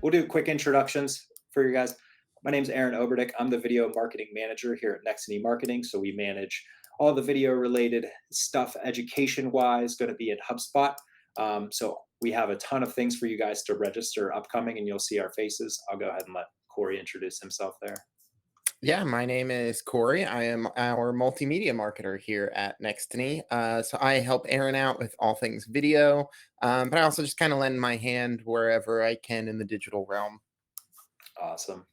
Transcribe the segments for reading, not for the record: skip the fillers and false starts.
We'll do quick introductions for you guys. My name is Aaron Oberdick. I'm the video marketing manager here at Nextiny Marketing. So we manage all the video related stuff education wise, going to be in HubSpot. So we have a ton of things for you guys to register upcoming, and you'll see our faces. I'll go ahead and let Corey introduce himself there. Yeah, my name is Corey. I am our multimedia marketer here at Nextiny. So I help Aaron out with all things video, but I also just kind of lend my hand wherever I can in the digital realm. Awesome.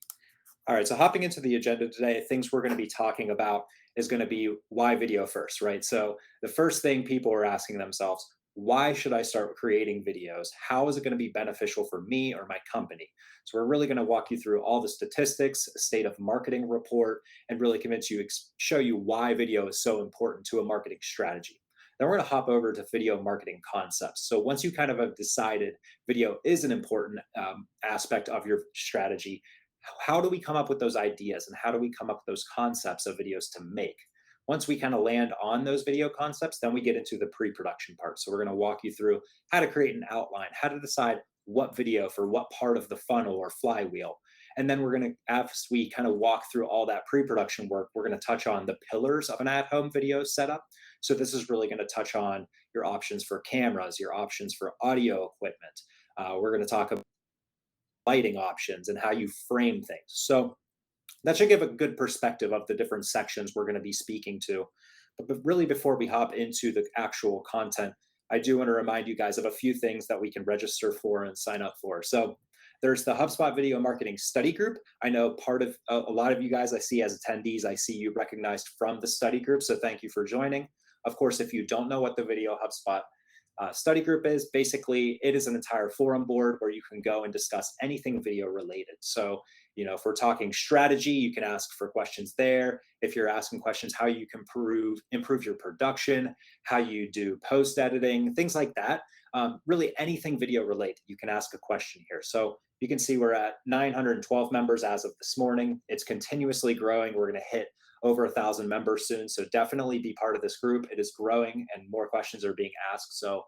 All right, so hopping into the agenda today, things we're going to be talking about is going to be why video first, right? So the first thing people are asking themselves, why should I start creating videos? How is it going to be beneficial for me or my company? So we're really going to walk you through all the statistics, state of marketing report, and really convince you, show you why video is so important to a marketing strategy. Then we're going to hop over to video marketing concepts. So once you kind of have decided video is an important aspect of your strategy, how do we come up with those ideas and how do we come up with those concepts of videos to make? Once we kind of land on those video concepts, then we get into the pre-production part. So we're going to walk you through how to create an outline, how to decide what video for what part of the funnel or flywheel. And then we're going to, as we kind of walk through all that pre-production work, we're going to touch on the pillars of an at-home video setup. So this is really going to touch on your options for cameras, your options for audio equipment. We're going to talk about lighting options and how you frame things. So that should give a good perspective of the different sections we're going to be speaking to. But really, before we hop into the actual content, I do want to remind you guys of a few things that we can register for and sign up for. So there's the HubSpot Video Marketing Study Group. I know part of a lot of you guys I see as attendees, I see you recognized from the study group. So thank you for joining. Of course, if you don't know what the Video HubSpot study group is, basically it is an entire forum board where you can go and discuss anything video related. So, if we're talking strategy, you can ask for questions there. If you're asking questions, how you can improve your production, how you do post editing, things like that. Really anything video related, you can ask a question here. So you can see we're at 912 members as of this morning. It's continuously growing. We're going to hit over 1,000 members soon. So definitely be part of this group. It is growing and more questions are being asked. So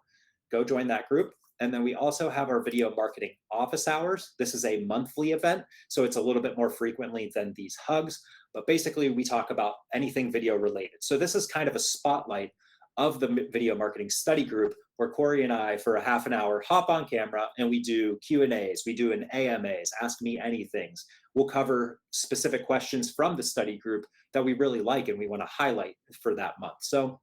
go join that group. And then we also have our video marketing office hours. This is a monthly event, so it's a little bit more frequently than these hugs, but basically we talk about anything video related. So this is kind of a spotlight of the video marketing study group where Corey and I, for a half an hour, hop on camera and we do Q&As, we do an AMAs, ask me anythings. We'll cover specific questions from the study group that we really like and we want to highlight for that month. So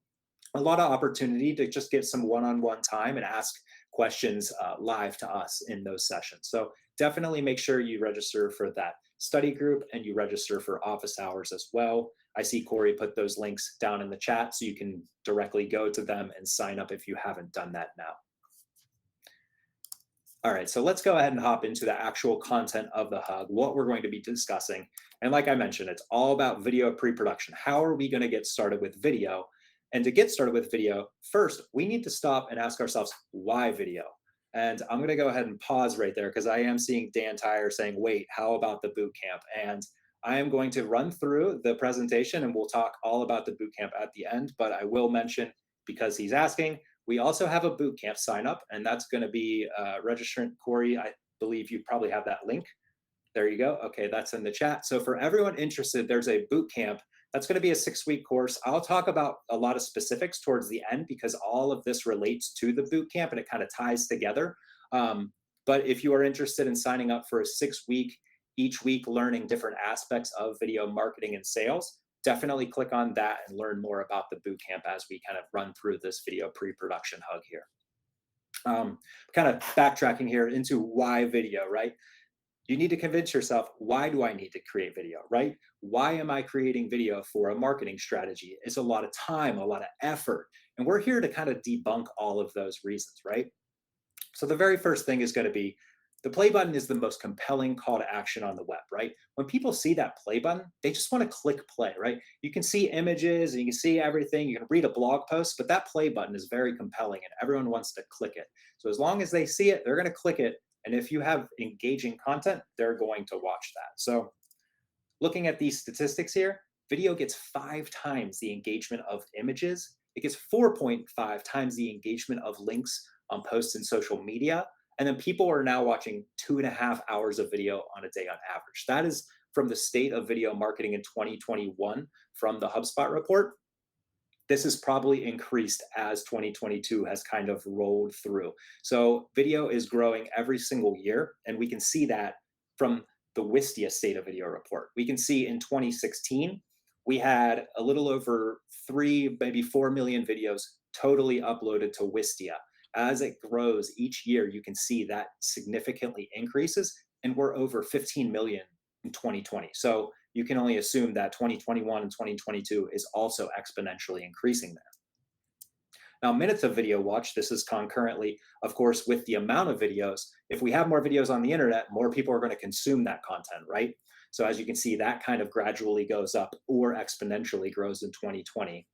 a lot of opportunity to just get some one-on-one time and ask questions live to us in those sessions. So definitely make sure you register for that study group and you register for office hours as well. I see Corey put those links down in the chat so you can directly go to them and sign up if you haven't done that now. All right, so let's go ahead and hop into the actual content of the hub, what we're going to be discussing. And like I mentioned, it's all about video pre-production. How are we going to get started with video? And to get started with video, first, we need to stop and ask ourselves, why video? And I'm going to go ahead and pause right there because I am seeing Dan Tyre saying, wait, how about the boot camp? And I am going to run through the presentation and we'll talk all about the boot camp at the end. But I will mention, because he's asking, we also have a boot camp sign up, and that's going to be registrant Corey. I believe you probably have that link. There you go. Okay, that's in the chat. So for everyone interested, there's a boot camp. That's going to be a 6-week course. I'll talk about a lot of specifics towards the end because all of this relates to the boot camp and it kind of ties together. But if you are interested in signing up for a 6-week, each week learning different aspects of video marketing and sales, definitely click on that and learn more about the boot camp as we kind of run through this video pre-production hug here. Kind of backtracking here into why video, right? You need to convince yourself, why do I need to create video, right? Why am I creating video for a marketing strategy? It's a lot of time, a lot of effort. And we're here to kind of debunk all of those reasons, right? So the very first thing is going to be the play button is the most compelling call to action on the web, right? When people see that play button, they just want to click play, right? You can see images and you can see everything. You can read a blog post, but that play button is very compelling and everyone wants to click it. So as long as they see it, they're going to click it. And if you have engaging content, they're going to watch that. So looking at these statistics here, video gets 5 times the engagement of images. It gets 4.5 times the engagement of links on posts in social media. And then people are now watching 2.5 hours of video on a day on average. That is from the state of video marketing in 2021 from the HubSpot report. This has probably increased as 2022 has kind of rolled through. So video is growing every single year, and we can see that from the Wistia State of Video report. We can see in 2016, we had a little over 3, maybe 4 million videos totally uploaded to Wistia. As it grows each year, you can see that significantly increases, and we're over 15 million in 2020. So you can only assume that 2021 and 2022 is also exponentially increasing there. Now, minutes of video watch, this is concurrently, of course, with the amount of videos. If we have more videos on the internet, more people are going to consume that content, right? So as you can see, that kind of gradually goes up or exponentially grows in 2020.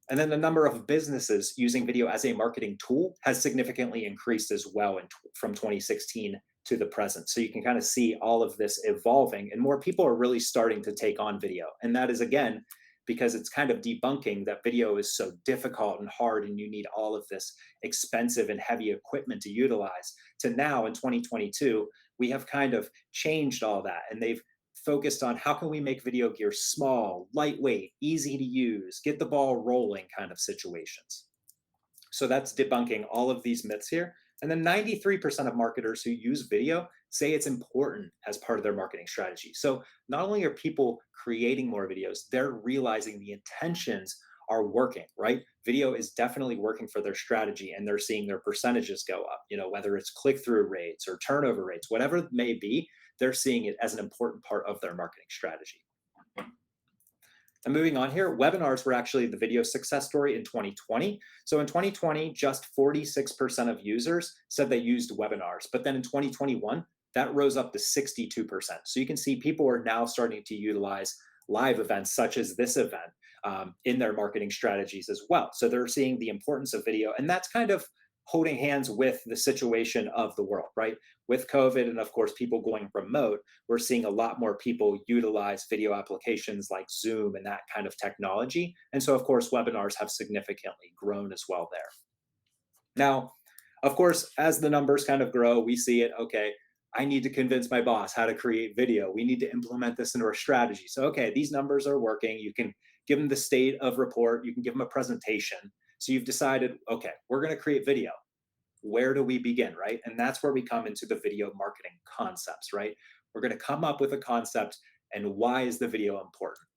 And then the number of businesses using video as a marketing tool has significantly increased as well from 2016 to the present. So you can kind of see all of this evolving, and more people are really starting to take on video. And that is, again, because it's kind of debunking that video is so difficult and hard, and you need all of this expensive and heavy equipment to utilize. To now in 2022, we have kind of changed all that, and they've focused on how can we make video gear small, lightweight, easy to use, get the ball rolling kind of situations. So that's debunking all of these myths here. And then 93% of marketers who use video say it's important as part of their marketing strategy. So not only are people creating more videos, they're realizing the intentions are working, right? Video is definitely working for their strategy, and they're seeing their percentages go up, whether it's click-through rates or turnover rates, whatever it may be, they're seeing it as an important part of their marketing strategy. And moving on here, webinars were actually the video success story in 2020. So in 2020, just 46% of users said they used webinars. But then in 2021, that rose up to 62%. So you can see people are now starting to utilize live events such as this event in their marketing strategies as well. So they're seeing the importance of video. And that's kind of holding hands with the situation of the world, right? With COVID and of course people going remote, we're seeing a lot more people utilize video applications like Zoom and that kind of technology. And so of course webinars have significantly grown as well there. Now, of course, as the numbers kind of grow, we see it, okay, I need to convince my boss how to create video. We need to implement this into our strategy. So, okay, these numbers are working. You can give them the state of report. You can give them a presentation. So you've decided, okay, we're going to create video. Where do we begin, right? And that's where we come into the video marketing concepts, right? We're going to come up with a concept, and why is the video important?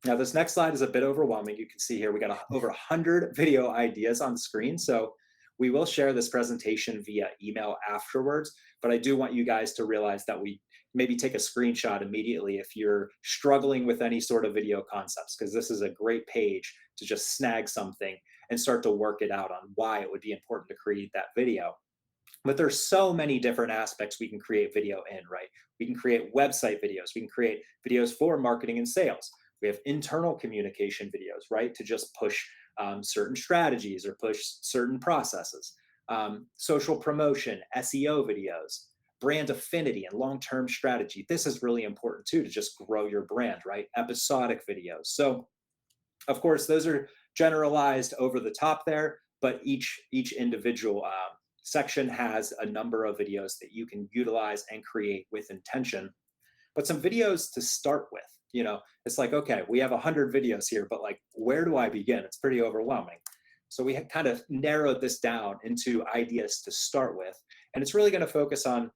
Now, this next slide is a bit overwhelming. You can see here we got over 100 video ideas on screen. So we will share this presentation via email afterwards, but I do want you guys to realize that we maybe take a screenshot immediately if you're struggling with any sort of video concepts, because this is a great page to just snag something and start to work it out on why it would be important to create that video. But there's so many different aspects we can create video in, right? We can create website videos. We can create videos for marketing and sales. We have internal communication videos, right? To just push certain strategies or push certain processes. Social promotion, SEO videos, brand affinity and long-term strategy. This is really important too, to just grow your brand, right? Episodic videos. So of course, those are generalized over the top there, but each individual section has a number of videos that you can utilize and create with intention. But some videos to start with, it's like, okay, we have 100 videos here, but like, where do I begin? It's pretty overwhelming. So we kind of narrowed this down into ideas to start with. And it's really going to focus on,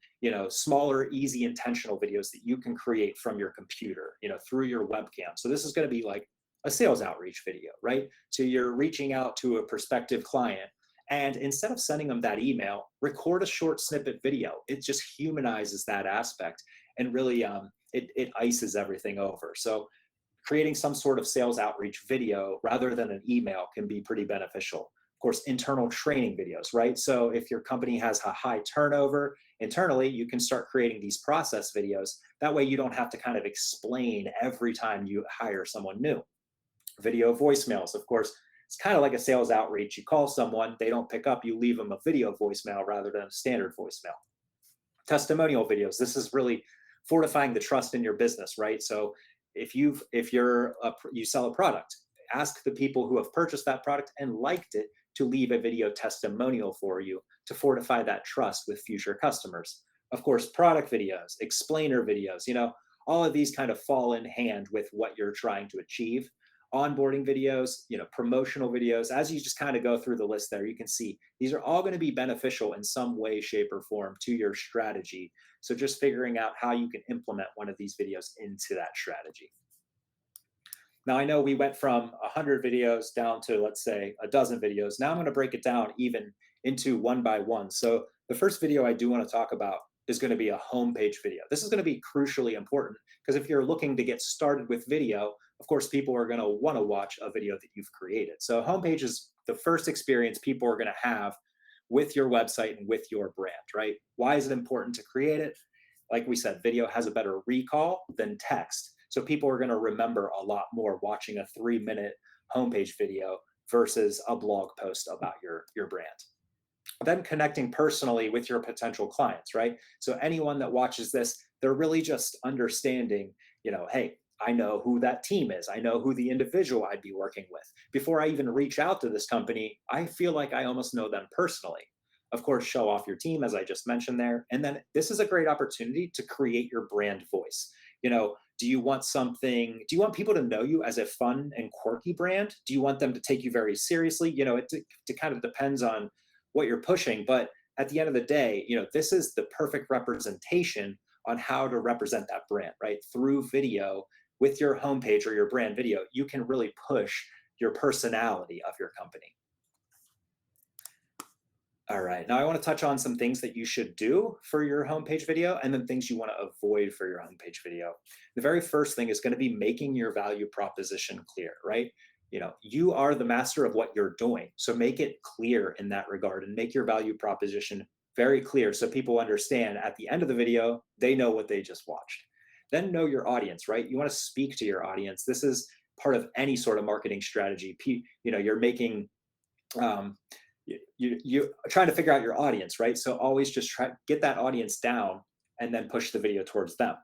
smaller, easy, intentional videos that you can create from your computer, through your webcam. So this is going to be like a sales outreach video, right? So you're reaching out to a prospective client, and instead of sending them that email, record a short snippet video. It just humanizes that aspect and really it ices everything over. So creating some sort of sales outreach video rather than an email can be pretty beneficial. Of course, internal training videos, right? So if your company has a high turnover internally, you can start creating these process videos. That way you don't have to kind of explain every time you hire someone new. Video voicemails, of course, it's kind of like a sales outreach. You call someone, they don't pick up, you leave them a video voicemail rather than a standard voicemail. Testimonial videos, this is really fortifying the trust in your business, right? So if you sell a product, ask the people who have purchased that product and liked it to leave a video testimonial for you to fortify that trust with future customers. Of course, product videos, explainer videos, all of these kind of fall in hand with what you're trying to achieve. Onboarding videos, promotional videos, as you just kind of go through the list there, you can see these are all going to be beneficial in some way, shape, or form to your strategy. So just figuring out how you can implement one of these videos into that strategy. Now, I know we went from 100 videos down to, let's say, a dozen videos. Now I'm going to break it down even into one by one. So the first video I do want to talk about is going to be a homepage video. This is going to be crucially important because if you're looking to get started with video, of course, people are going to want to watch a video that you've created. So homepage is the first experience people are going to have with your website and with your brand, right? Why is it important to create it? Like we said, video has a better recall than text. So people are going to remember a lot more watching a 3-minute homepage video versus a blog post about your brand. Then connecting personally with your potential clients, right? So anyone that watches this, they're really just understanding, hey, I know who that team is. I know who the individual I'd be working with. Before I even reach out to this company, I feel like I almost know them personally. Of course, show off your team, as I just mentioned there. And then this is a great opportunity to create your brand voice. Do you want people to know you as a fun and quirky brand? Do you want them to take you very seriously? It kind of depends on what you're pushing. But at the end of the day, this is the perfect representation on how to represent that brand, right? Through video with your homepage or your brand video, you can really push your personality of your company. All right, now I want to touch on some things that you should do for your homepage video and then things you want to avoid for your homepage video. The very first thing is going to be making your value proposition clear, right? You are the master of what you're doing. So make it clear in that regard and make your value proposition very clear so people understand at the end of the video, they know what they just watched. Then know your audience, right? You want to speak to your audience. This is part of any sort of marketing strategy. You're making you're trying to figure out your audience, right? So always just try get that audience down and then push the video towards them.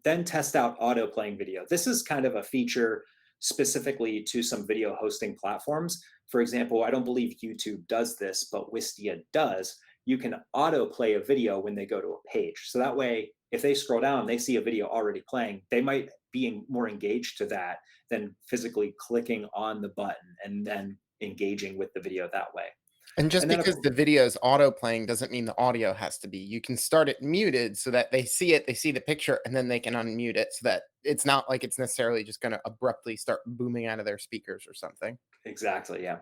Then test out auto playing video. This is kind of a feature specifically to some video hosting platforms. For example, I don't believe YouTube does this, but Wistia does. You can auto play a video when they go to a page. So that way, if they scroll down, they see a video already playing, they might be more engaged to that than physically clicking on the button and then engaging with the video that way. And just And then, because the video is auto playing doesn't mean the audio has to be. You can start it muted so that they see it, they see the picture, and then they can unmute it so that it's not like it's necessarily just going to abruptly start booming out of their speakers or something. exactly, yeah.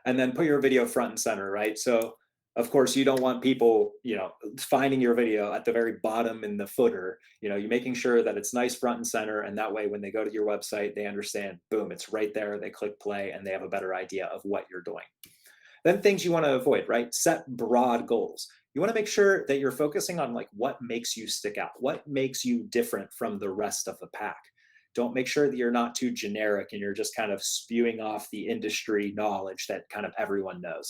And then put your video front and center, right? So, of course, you don't want people, finding your video at the very bottom in the footer. You're making sure that it's nice front and center. And that way, when they go to your website, they understand, boom, it's right there. They click play and they have a better idea of what you're doing. Then things you want to avoid, right? Set broad goals. You want to make sure that you're focusing on like what makes you stick out, what makes you different from the rest of the pack. Don't make sure that you're not too generic and you're just kind of spewing off the industry knowledge that kind of everyone knows.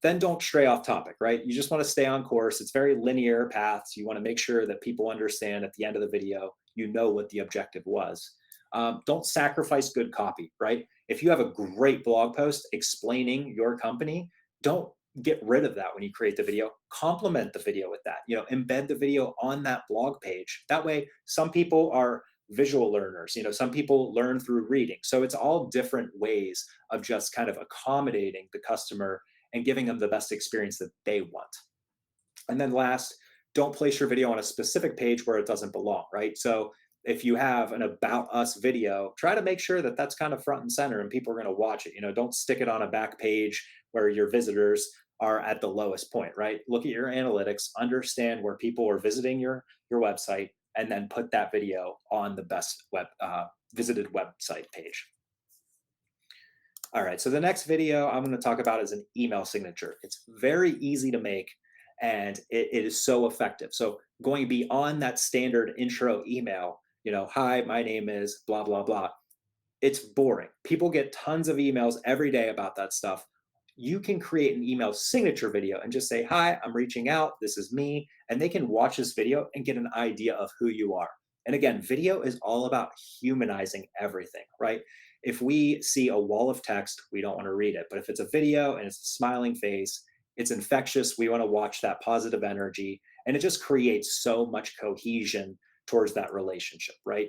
Then don't stray off topic, right? You just want to stay on course. It's very linear paths. You want to make sure that people understand at the end of the video, what the objective was. Don't sacrifice good copy, right? If you have a great blog post explaining your company, don't get rid of that when you create the video. Complement the video with that. Embed the video on that blog page. That way, some people are visual learners. Some people learn through reading. So it's all different ways of just kind of accommodating the customer and giving them the best experience that they want. And then last, don't place your video on a specific page where it doesn't belong, right? So if you have an about us video, try to make sure that that's kind of front and center and people are going to watch it. Don't stick it on a back page where your visitors are at the lowest point, right? Look at your analytics, understand where people are visiting your website, and then put that video on the best visited website page. All right, so the next video I'm going to talk about is an email signature. It's very easy to make and it is so effective. So going beyond that standard intro email, hi, my name is blah, blah, blah. It's boring. People get tons of emails every day about that stuff. You can create an email signature video and just say, hi, I'm reaching out. This is me. And they can watch this video and get an idea of who you are. And again, video is all about humanizing everything, right? if we see a wall of text, we don't want to read it. But if it's a video and it's a smiling face, it's infectious. We want to watch that positive energy. And it just creates so much cohesion towards that relationship, right?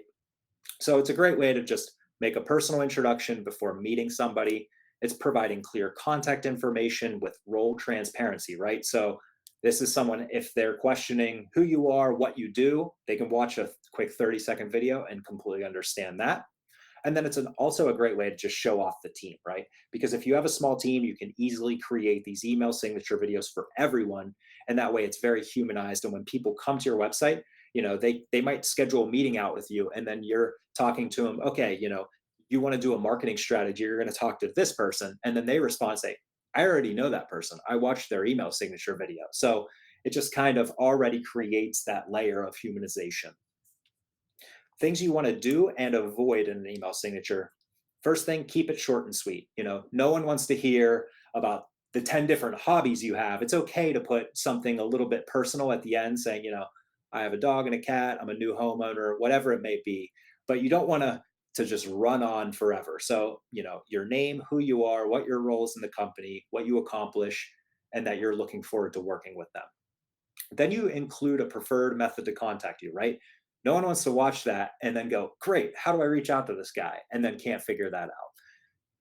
So it's a great way to just make a personal introduction before meeting somebody. It's providing clear contact information with role transparency, right? So this is someone, if they're questioning who you are, what you do, they can watch a quick 30-second video and completely understand that. And then it's also a great way to just show off the team, right? Because if you have a small team, you can easily create these email signature videos for everyone. And that way it's very humanized. And when people come to your website, they might schedule a meeting out with you, and then you're talking to them, okay, you want to do a marketing strategy, you're going to talk to this person. And then they respond, say, I already know that person. I watched their email signature video. So it just kind of already creates that layer of humanization. Things you want to do and avoid in an email signature. First thing, keep it short and sweet. No one wants to hear about the 10 different hobbies you have. It's okay to put something a little bit personal at the end, saying, I have a dog and a cat, I'm a new homeowner, whatever it may be. But you don't want to just run on forever. So, your name, who you are, what your role is in the company, what you accomplish, and that you're looking forward to working with them. Then you include a preferred method to contact you, right? No one wants to watch that and then go, great, how do I reach out to this guy? And then can't figure that out.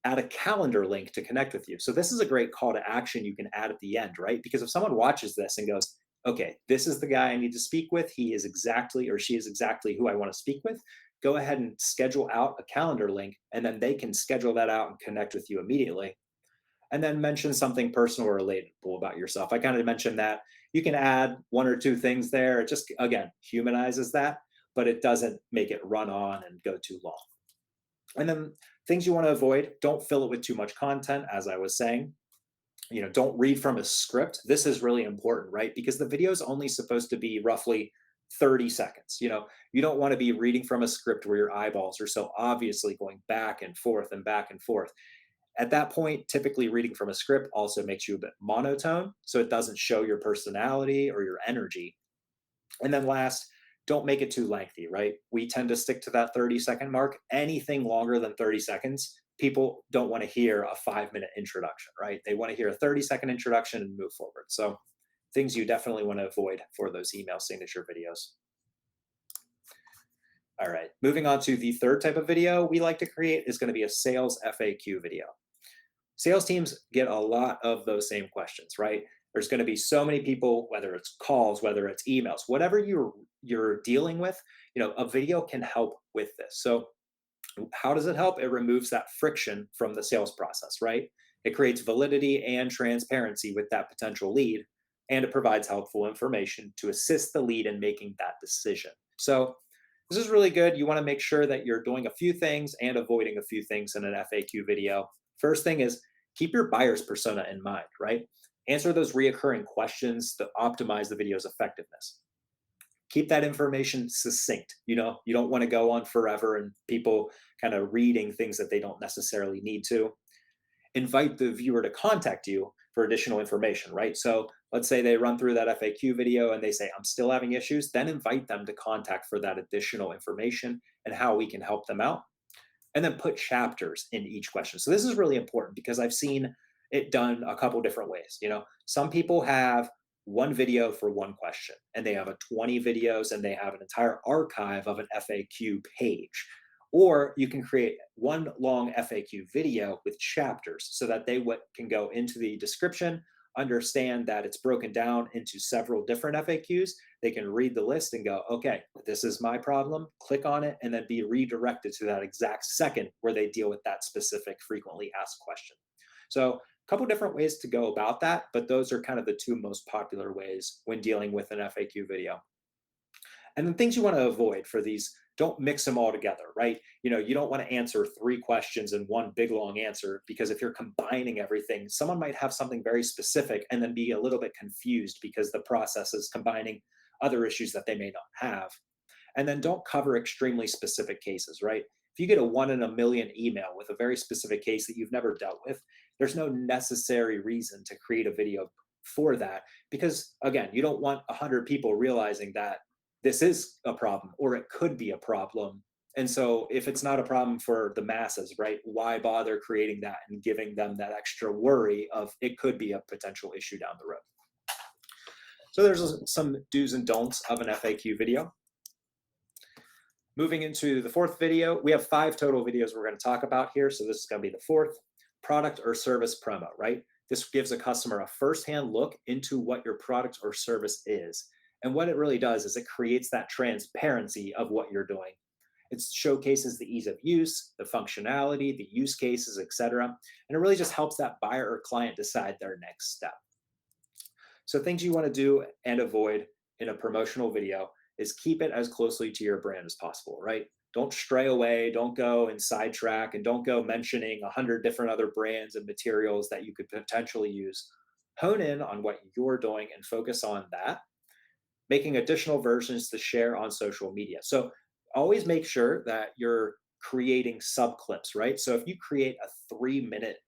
Add a calendar link to connect with you. So this is a great call to action you can add at the end, right? Because if someone watches this and goes, okay, this is the guy I need to speak with, he is exactly, or she is exactly who I want to speak with, go ahead and schedule out a calendar link, and then they can schedule that out and connect with you immediately. And then mention something personal or relatable about yourself. I kind of mentioned that you can add one or two things there. It just, again, humanizes that, but it doesn't make it run on and go too long. And then things you want to avoid, don't fill it with too much content, as I was saying. Don't read from a script. This is really important, right? Because the video is only supposed to be roughly 30 seconds. You don't want to be reading from a script where your eyeballs are so obviously going back and forth and back and forth. At that point, typically reading from a script also makes you a bit monotone, so it doesn't show your personality or your energy. And then last, don't make it too lengthy, right? We tend to stick to that 30-second mark. Anything longer than 30 seconds, people don't want to hear a 5-minute introduction, right? They want to hear a 30-second introduction and move forward. So things you definitely want to avoid for those email signature videos. All right, moving on to the third type of video we like to create is going to be a sales FAQ video. Sales teams get a lot of those same questions, right? There's going to be so many people, whether it's calls, whether it's emails, whatever you're dealing with, a video can help with this. So how does it help? It removes that friction from the sales process, right? It creates validity and transparency with that potential lead, and it provides helpful information to assist the lead in making that decision. So this is really good. You want to make sure that you're doing a few things and avoiding a few things in an FAQ video. First thing is keep your buyer's persona in mind, right? Answer those reoccurring questions to optimize the video's effectiveness. Keep that information succinct. You don't want to go on forever and people kind of reading things that they don't necessarily need to. Invite the viewer to contact you for additional information, right? So let's say they run through that FAQ video and they say, I'm still having issues, then invite them to contact for that additional information and how we can help them out. And then put chapters in each question. So this is really important because I've seen it done a couple different ways. Some people have one video for one question, and they have a 20 videos and they have an entire archive of an FAQ page. Or you can create one long FAQ video with chapters so that they can go into the description, understand that it's broken down into several different FAQs. They can read the list and go, okay, this is my problem, click on it, and then be redirected to that exact second where they deal with that specific frequently asked question. So a couple different ways to go about that, but those are kind of the two most popular ways when dealing with an FAQ video. And then things you want to avoid for these, don't mix them all together, right? You don't want to answer 3 questions in one big long answer, because if you're combining everything, someone might have something very specific and then be a little bit confused because the process is combining other issues that they may not have. And then don't cover extremely specific cases, right? If you get a 1 in a million email with a very specific case that you've never dealt with, there's no necessary reason to create a video for that, because again, you don't want 100 people realizing that this is a problem or it could be a problem And so if it's not a problem for the masses, right, why bother creating that and giving them that extra worry of it could be a potential issue down the road? So there's some do's and don'ts of an FAQ video. Moving into the fourth video, we have 5 total videos we're going to talk about here. So this is going to be the fourth. Product or service promo, right? This gives a customer a firsthand look into what your product or service is. And what it really does is it creates that transparency of what you're doing. It showcases the ease of use, the functionality, the use cases, etc. And it really just helps that buyer or client decide their next step. So things you want to do and avoid in a promotional video is keep it as closely to your brand as possible, right? Don't stray away, don't go and sidetrack, and don't go mentioning 100 different other brands and materials that you could potentially use. Hone in on what you're doing and focus on that, making additional versions to share on social media. So always make sure that you're creating sub clips, right? So if you create a 3-minute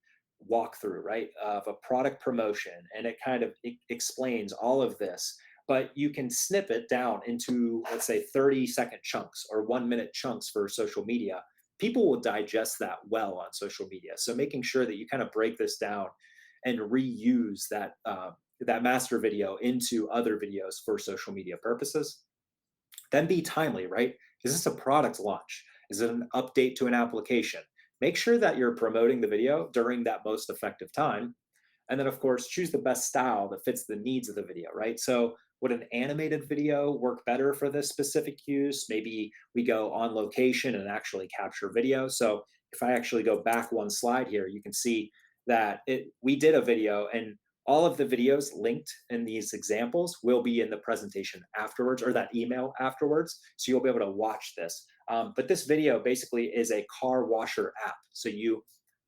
walkthrough, right, of a product promotion, and it kind of explains all of this, but you can snip it down into, let's say, 30-second chunks or 1-minute chunks for social media. People will digest that well on social media. So making sure that you kind of break this down and reuse that master video into other videos for social media purposes. Then be timely, right? Is this a product launch? Is it an update to an application? Make sure that you're promoting the video during that most effective time. And then, of course, choose the best style that fits the needs of the video, right? So, would an animated video work better for this specific use? Maybe we go on location and actually capture video. So, if I actually go back one slide here, you can see that we did a video, and all of the videos linked in these examples will be in the presentation afterwards, or that email afterwards. So you'll be able to watch this. But this video basically is a car washer app. So you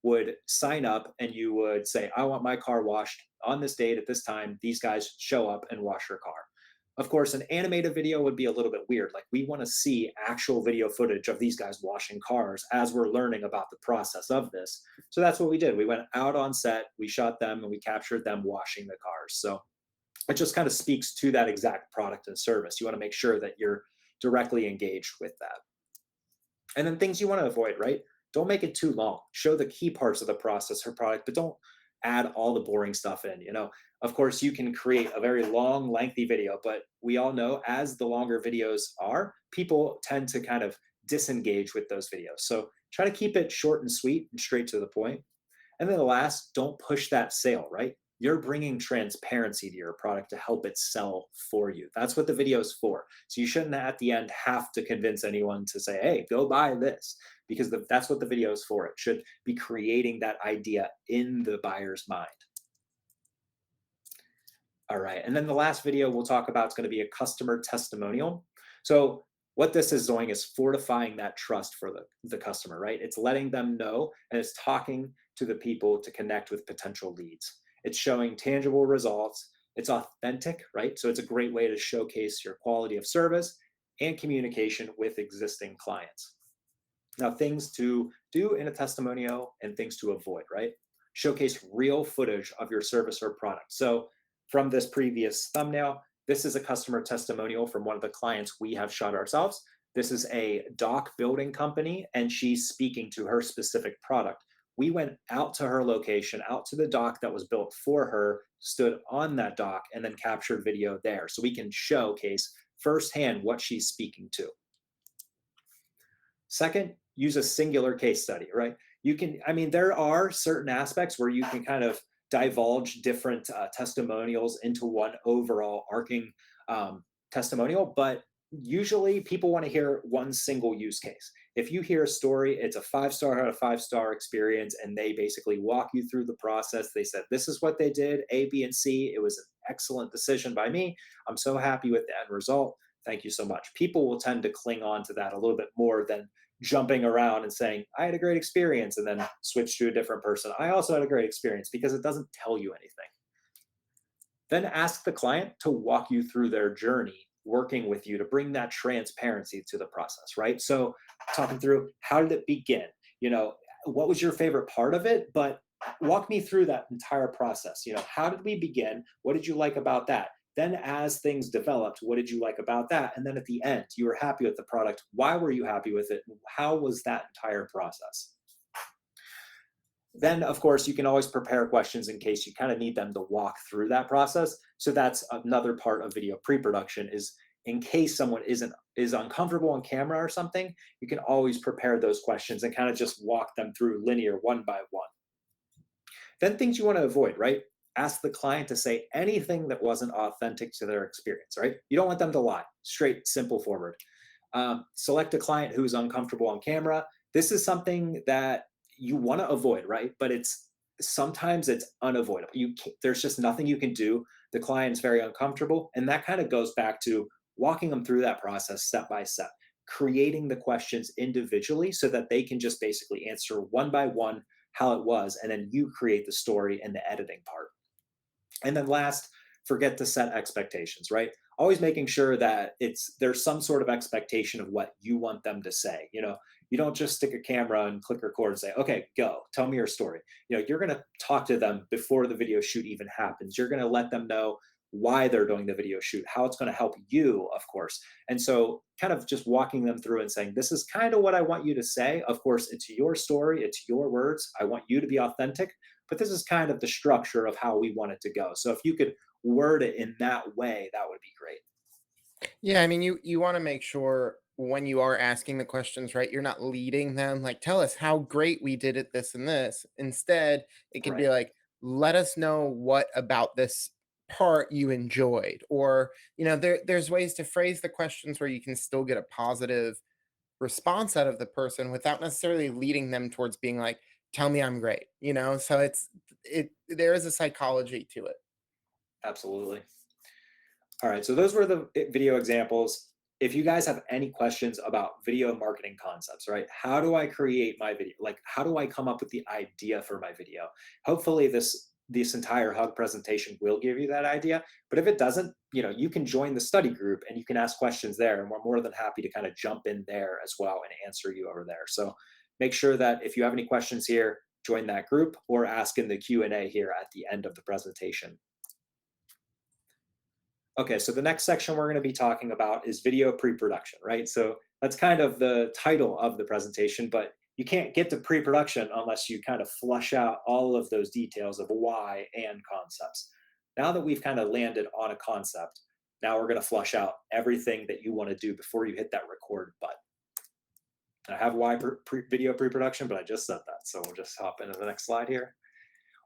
would sign up and you would say, I want my car washed on this date at this time. These guys show up and wash your car. Of course, an animated video would be a little bit weird. Like, we want to see actual video footage of these guys washing cars as we're learning about the process of this. So that's what we did. We went out on set, we shot them, and we captured them washing the cars. So it just kind of speaks to that exact product and service. You want to make sure that you're directly engaged with that. And then things you want to avoid, right? Don't make it too long. Show the key parts of the process or product, but don't add all the boring stuff in. Of course, you can create a very long, lengthy video, but we all know as the longer videos are, people tend to kind of disengage with those videos. So try to keep it short and sweet and straight to the point. And then the last, don't push that sale, right? You're bringing transparency to your product to help it sell for you. That's what the video is for. So you shouldn't at the end have to convince anyone to say, hey, go buy this, because that's what the video is for. It should be creating that idea in the buyer's mind. All right. And then the last video we'll talk about is going to be a customer testimonial. So what this is doing is fortifying that trust for the customer, right? It's letting them know, and it's talking to the people to connect with potential leads. It's showing tangible results. It's authentic, right? So it's a great way to showcase your quality of service and communication with existing clients. Now, things to do in a testimonial and things to avoid, right? Showcase real footage of your service or product. So from this previous thumbnail, this is a customer testimonial from one of the clients we have shot ourselves. This is a dock building company, and she's speaking to her specific product. We went out to her location, out to the dock that was built for her, stood on that dock, and then captured video there. So we can showcase firsthand what she's speaking to. Second, use a singular case study, right? There are certain aspects where you can kind of divulge different testimonials into one overall arcing testimonial, but usually people want to hear one single use case. If you hear a story, it's a 5-star out of 5-star experience, and they basically walk you through the process. They said, this is what they did, A, B, and C. It was an excellent decision by me. I'm so happy with the end result. Thank you so much. People will tend to cling on to that a little bit more than jumping around and saying, I had a great experience, and then switch to a different person. I also had a great experience, because it doesn't tell you anything. Then ask the client to walk you through their journey working with you to bring that transparency to the process, right? So talking through, how did it begin? What was your favorite part of it? But walk me through that entire process. How did we begin? What did you like about that? Then, as things developed, what did you like about that? And then at the end, you were happy with the product. Why were you happy with it? How was that entire process? Then, of course, you can always prepare questions in case you kind of need them to walk through that process. So that's another part of video pre-production is in case someone is uncomfortable on camera or something, you can always prepare those questions and kind of just walk them through linear one by one. Then things you want to avoid, right? Ask the client to say anything that wasn't authentic to their experience, right? You don't want them to lie. Straight, simple, forward. Select a client who's uncomfortable on camera. This is something that you want to avoid, right? But it's sometimes it's unavoidable. There's just nothing you can do. The client's very uncomfortable, and that kind of goes back to walking them through that process step by step, creating the questions individually so that they can just basically answer one by one how it was, and then you create the story and the editing part. And then last, forget to set expectations, right? Always making sure that there's some sort of expectation of what you want them to say. You don't just stick a camera and click record and say, okay, go, tell me your story. You're going to talk to them before the video shoot even happens. You're going to let them know why they're doing the video shoot, how it's going to help you, of course. And so kind of just walking them through and saying, this is kind of what I want you to say. Of course, it's your story, it's your words. I want you to be authentic, but this is kind of the structure of how we want it to go. So if you could word it in that way, that would be great. Yeah, I mean, you want to make sure when you are asking the questions, right, you're not leading them like, tell us how great we did at this and this. Instead, it could be Right. like, let us know what about this part you enjoyed. Or, there's ways to phrase the questions where you can still get a positive response out of the person without necessarily leading them towards being like, tell me I'm great, So there is a psychology to it. Absolutely. All right, so those were the video examples. If you guys have any questions about video marketing concepts, right? How do I create my video? Like, how do I come up with the idea for my video? Hopefully, this entire hug presentation will give you that idea. But if it doesn't, you can join the study group and you can ask questions there, and we're more than happy to kind of jump in there as well and answer you over there. So make sure that if you have any questions here, join that group or ask in the Q&A here at the end of the presentation. Okay, so the next section we're going to be talking about is video pre-production, right? So that's kind of the title of the presentation, but you can't get to pre-production unless you kind of flush out all of those details of why and concepts. Now that we've kind of landed on a concept, now we're going to flush out everything that you want to do before you hit that record button. I have why video pre-production, but I just said that. So we'll just hop into the next slide here.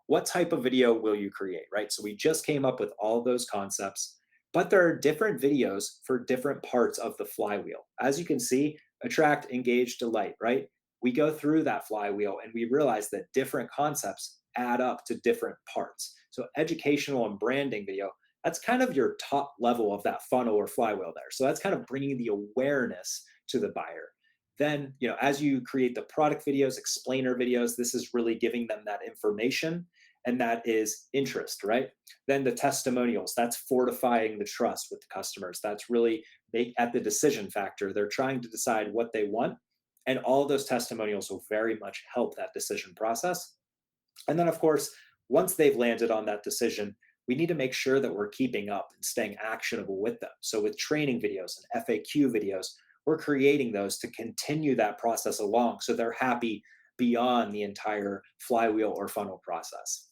What type of video will you create, right? So we just came up with all those concepts, but there are different videos for different parts of the flywheel. As you can see, attract, engage, delight, right? We go through that flywheel and we realize that different concepts add up to different parts. So educational and branding video, that's kind of your top level of that funnel or flywheel there. So that's kind of bringing the awareness to the buyer. Then, as you create the product videos, explainer videos, this is really giving them that information and that is interest, right? Then the testimonials, that's fortifying the trust with the customers. That's really at the decision factor. They're trying to decide what they want. And all of those testimonials will very much help that decision process. And then, of course, once they've landed on that decision, we need to make sure that we're keeping up and staying actionable with them. So, with training videos and FAQ videos, we're creating those to continue that process along so they're happy beyond the entire flywheel or funnel process.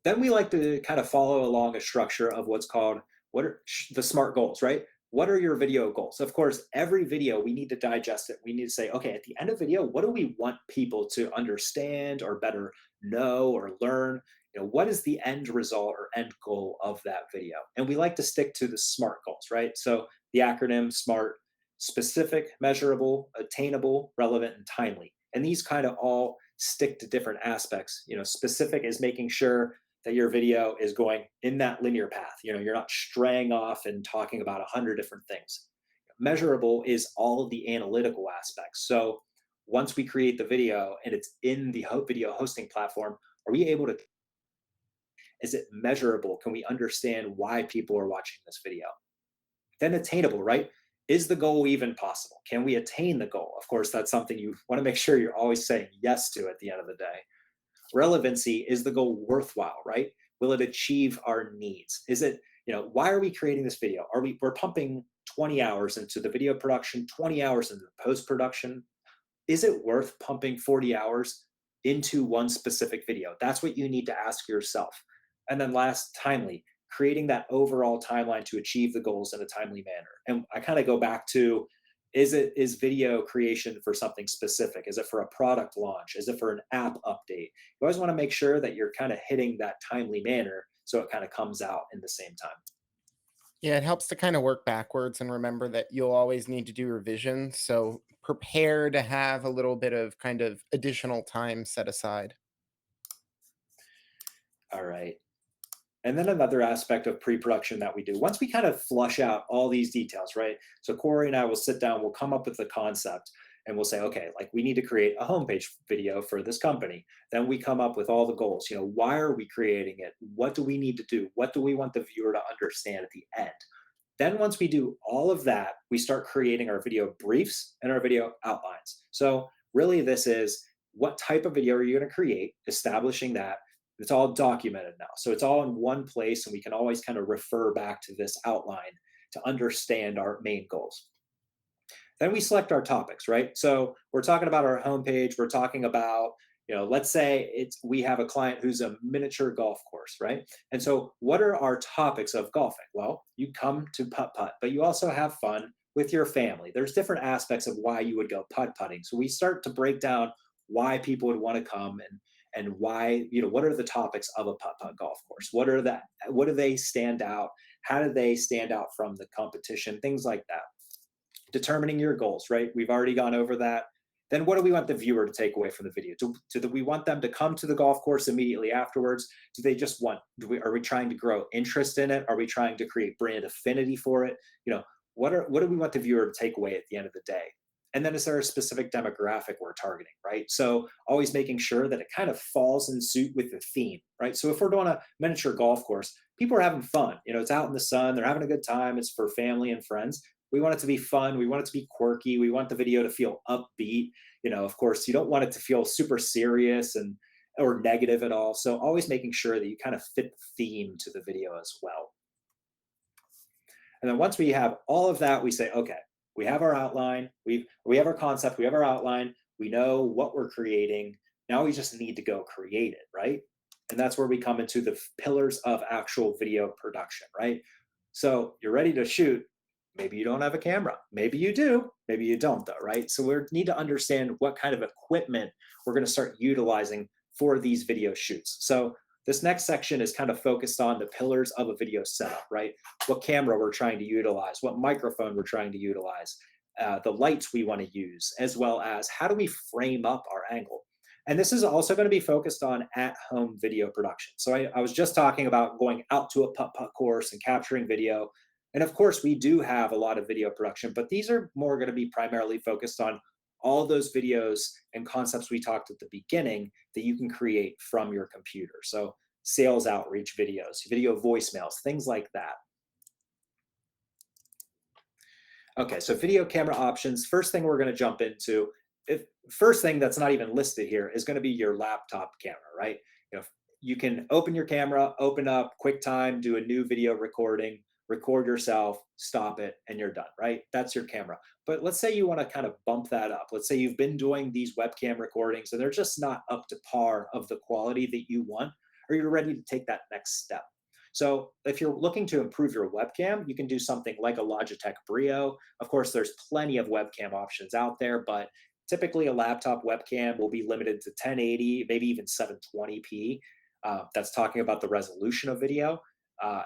Then we like to kind of follow along a structure of what's called what are the SMART goals, right? What are your video goals? Of course, every video we need to digest it. We need to say, okay, at the end of video, what do we want people to understand or better know or learn? What is the end result or end goal of that video? And we like to stick to the SMART goals, right? So the acronym SMART: specific, measurable, attainable, relevant, and timely. And these kind of all stick to different aspects. Specific is making sure that your video is going in that linear path. You're not straying off and talking about 100 different things. Measurable is all of the analytical aspects. So once we create the video and it's in the video hosting platform, are we able to, is it measurable? Can we understand why people are watching this video? Then attainable, right? Is the goal even possible? Can we attain the goal? Of course, that's something you want to make sure you're always saying yes to at the end of the day. Relevancy, is the goal worthwhile, right? Will it achieve our needs? Is it, why are we creating this video? We're pumping 20 hours into the video production, 20 hours into the post production. Is it worth pumping 40 hours into one specific video? That's what you need to ask yourself. And then last, timely, creating that overall timeline to achieve the goals in a timely manner. And I kind of go back to, is video creation for something specific? Is it for a product launch? Is it for an app update? You always want to make sure that you're kind of hitting that timely manner so it kind of comes out in the same time. Yeah, it helps to kind of work backwards and remember that you'll always need to do revisions. So prepare to have a little bit of kind of additional time set aside. All right. And then another aspect of pre-production that we do, once we kind of flush out all these details, right? So Corey and I will sit down, we'll come up with the concept, and we'll say, okay, like we need to create a homepage video for this company. Then we come up with all the goals. Why are we creating it? What do we need to do? What do we want the viewer to understand at the end? Then once we do all of that, we start creating our video briefs and our video outlines. So really this is, what type of video are you going to create, establishing that. It's all documented now. So it's all in one place, and we can always kind of refer back to this outline to understand our main goals. Then we select our topics, right? So we're talking about our homepage. We're talking about, let's say we have a client who's a miniature golf course, right? And so what are our topics of golfing? Well, you come to putt putt, but you also have fun with your family. There's different aspects of why you would go putt putting. So we start to break down why people would want to come, and why, what are the topics of a putt putt golf course? What do they stand out? How do they stand out from the competition? Things like that. Determining your goals, right? We've already gone over that. Then what do we want the viewer to take away from the video? Do we want them to come to the golf course immediately afterwards? Do they just want, are we trying to grow interest in it? Are we trying to create brand affinity for it? What do we want the viewer to take away at the end of the day? And then is there a specific demographic we're targeting, right? So always making sure that it kind of falls in suit with the theme, right? So if we're doing a miniature golf course, people are having fun. It's out in the sun, they're having a good time. It's for family and friends. We want it to be fun. We want it to be quirky. We want the video to feel upbeat. Of course, you don't want it to feel super serious or negative at all. So always making sure that you kind of fit the theme to the video as well. And then once we have all of that, we say, okay, we have our outline, we have our concept, we have our outline, we know what we're creating. Now we just need to go create it, right? And that's where we come into the pillars of actual video production, right? So you're ready to shoot. Maybe you don't have a camera. Maybe you do. Maybe you don't, though, right? So we need to understand what kind of equipment we're going to start utilizing for these video shoots. So this next section is kind of focused on the pillars of a video setup, right? What camera we're trying to utilize, what microphone we're trying to utilize, the lights we want to use, as well as how do we frame up our angle. And this is also going to be focused on at-home video production. So I was just talking about going out to a putt-putt course and capturing video. And of course, we do have a lot of video production, but these are more going to be primarily focused on all those videos and concepts we talked at the beginning that you can create from your computer. So sales outreach videos, video voicemails, things like that. Okay, so video camera options. First thing we're going to jump into, first thing that's not even listed here is going to be your laptop camera, right? You can open your camera, open up QuickTime, do a new video recording, record yourself, stop it, and you're done, right? That's your camera. But let's say you want to kind of bump that up. Let's say you've been doing these webcam recordings and they're just not up to par of the quality that you want, or you're ready to take that next step. So if you're looking to improve your webcam, you can do something like a Logitech Brio. Of course, there's plenty of webcam options out there, but typically a laptop webcam will be limited to 1080, maybe even 720p. That's talking about the resolution of video.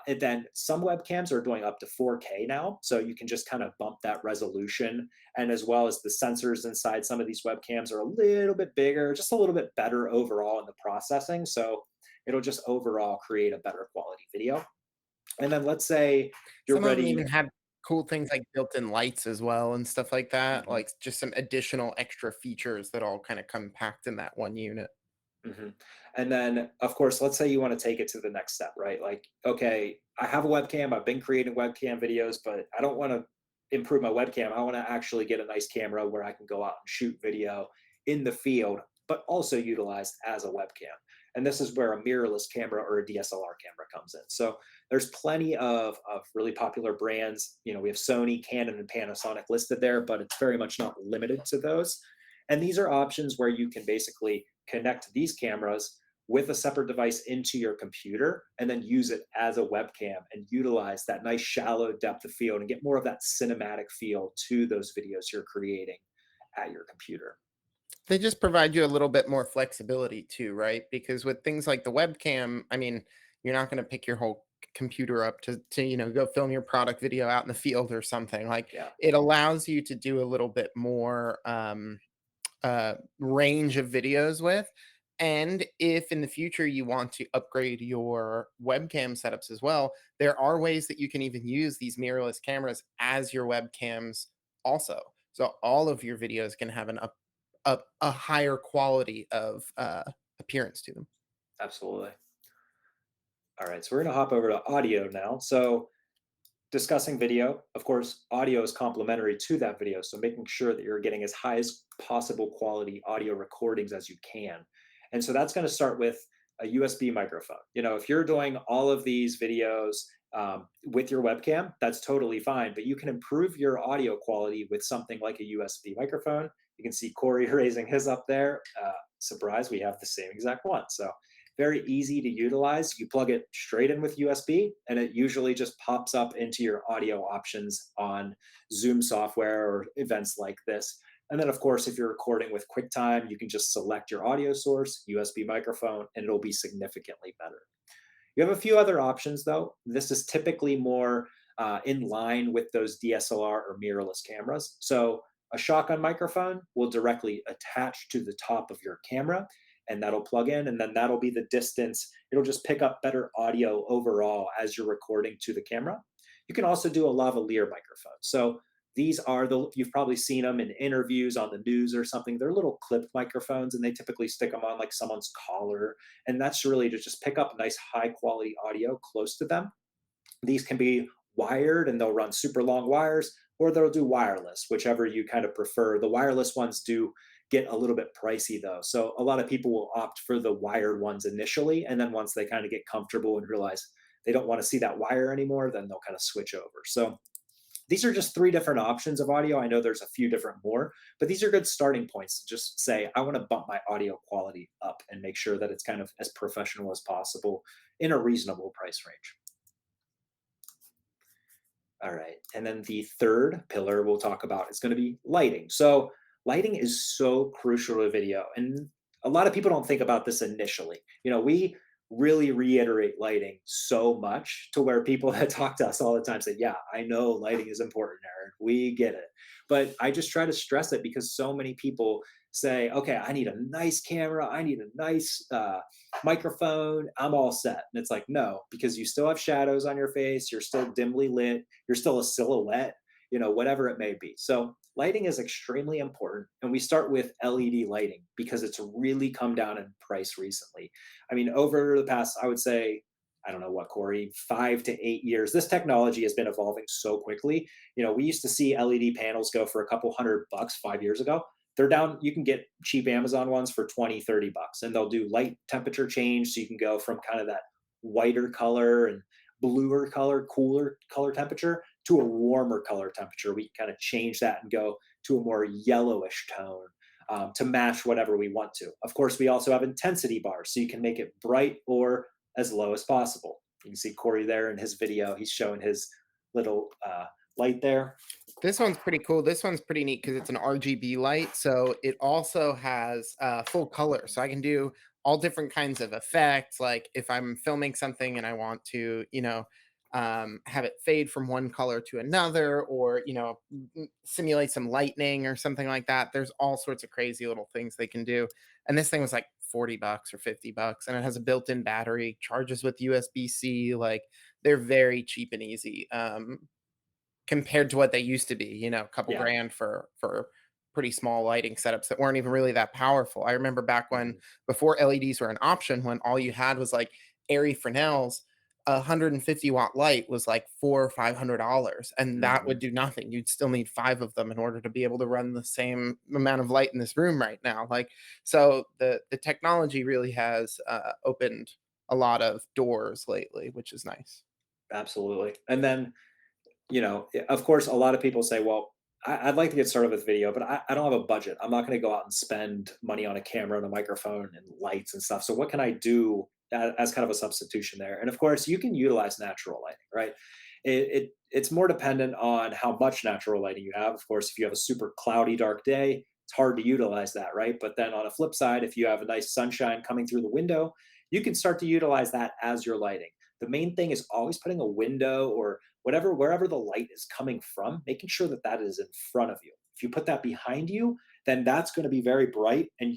And then some webcams are doing up to 4K now. So you can just kind of bump that resolution. And as well as the sensors inside some of these webcams are a little bit bigger, just a little bit better overall in the processing. So it'll just overall create a better quality video. And then let's say you're Some of them ready. even have cool things like built-in lights as well and stuff like that, Mhm. like just some additional extra features that all kind of come packed in that one unit. Mhm. And then, of course, let's say you want to take it to the next step, right? Like, okay, I have a webcam. I've been creating webcam videos, but I don't want to improve my webcam. I want to actually get a nice camera where I can go out and shoot video in the field but also utilized as a webcam. And this is where a mirrorless camera or a DSLR camera comes in. So there's plenty of really popular brands. We have Sony, Canon, and Panasonic listed there, but it's very much not limited to those. And these are options where you can basically connect these cameras with a separate device into your computer and then use it as a webcam and utilize that nice shallow depth of field and get more of that cinematic feel to those videos you're creating at your computer. They just provide you a little bit more flexibility too, right? Because with things like the webcam, I mean, you're not going to pick your whole computer up to go film your product video out in the field or something. Like, Yeah, it allows you to do a little bit more range of videos with. And if in the future you want to upgrade your webcam setups as well, there are ways that you can even use these mirrorless cameras as your webcams also. So all of your videos can have a higher quality of appearance to them. absolutely. All right, so we're going to hop over to audio now. So discussing video, of course, audio is complementary to that video. So making sure that you're getting as high as possible quality audio recordings as you can. And so that's going to start with a USB microphone. If you're doing all of these videos with your webcam, that's totally fine. But you can improve your audio quality with something like a USB microphone. You can see Corey raising his up there. Surprise, we have the same exact one. So very easy to utilize. You plug it straight in with USB, and it usually just pops up into your audio options on Zoom software or events like this. And then, of course, if you're recording with QuickTime, you can just select your audio source, USB microphone, and it'll be significantly better. You have a few other options, though. This is typically more in line with those DSLR or mirrorless cameras. So a shotgun microphone will directly attach to the top of your camera, and that'll plug in, and then that'll be the distance. It'll just pick up better audio overall as you're recording to the camera. You can also do a lavalier microphone. So these are you've probably seen them in interviews on the news or something. They're little clip microphones, and they typically stick them on like someone's collar, and that's really to just pick up nice high quality audio close to them. These can be wired and they'll run super long wires, or they'll do wireless, whichever you kind of prefer. The wireless ones do get a little bit pricey though. So a lot of people will opt for the wired ones initially. And then once they kind of get comfortable and realize they don't want to see that wire anymore, then they'll kind of switch over. So these are just three different options of audio. I know there's a few different more, but these are good starting points to just say, I want to bump my audio quality up and make sure that it's kind of as professional as possible in a reasonable price range. All right. And then the third pillar we'll talk about is going to be lighting. So, lighting is so crucial to video. And a lot of people don't think about this initially. We really reiterate lighting so much to where people that talk to us all the time say, yeah, I know lighting is important, Aaron. We get it. But I just try to stress it because so many people say, okay, I need a nice camera. I need a nice microphone. I'm all set. And it's like, no, because you still have shadows on your face. You're still dimly lit. You're still a silhouette, whatever it may be. So lighting is extremely important. And we start with LED lighting because it's really come down in price recently. I mean, over the past, I would say, I don't know what, Corey, 5 to 8 years, this technology has been evolving so quickly. We used to see LED panels go for a couple $100 5 years ago. They're down, you can get cheap Amazon ones for 20, $30, and they'll do light temperature change. So you can go from kind of that whiter color and bluer color, cooler color temperature to a warmer color temperature. We can kind of change that and go to a more yellowish tone to match whatever we want to. Of course, we also have intensity bars, so you can make it bright or as low as possible. You can see Corey there in his video. He's showing his little light there. This one's pretty cool. This one's pretty neat because it's an RGB light, so it also has full color. So I can do all different kinds of effects. Like if I'm filming something and I want to, have it fade from one color to another, or simulate some lightning or something like that. There's all sorts of crazy little things they can do. And this thing was like $40 or $50, and it has a built-in battery, charges with USB-C. Like, they're very cheap and easy. Compared to what they used to be, a couple Yeah. grand for pretty small lighting setups that weren't even really that powerful. I remember back when Mhm. before LEDs were an option, when all you had was like airy Fresnels, a 150-watt light was like $400 or $500, and that would Mhm. do nothing. You'd still need 5 of them in order to be able to run the same amount of light in this room right now. Like, so the technology really has opened a lot of doors lately, which is nice. Absolutely. And then, of course, a lot of people say, well, I'd like to get started with video, but I don't have a budget. I'm not going to go out and spend money on a camera and a microphone and lights and stuff. So, what can I do as kind of a substitution there? And of course, you can utilize natural lighting, right? It's more dependent on how much natural lighting you have. Of course, if you have a super cloudy, dark day, it's hard to utilize that, right? But then on a flip side, if you have a nice sunshine coming through the window, you can start to utilize that as your lighting. The main thing is always putting a window or whatever, wherever the light is coming from, making sure that that is in front of you. If you put that behind you, then that's going to be very bright, and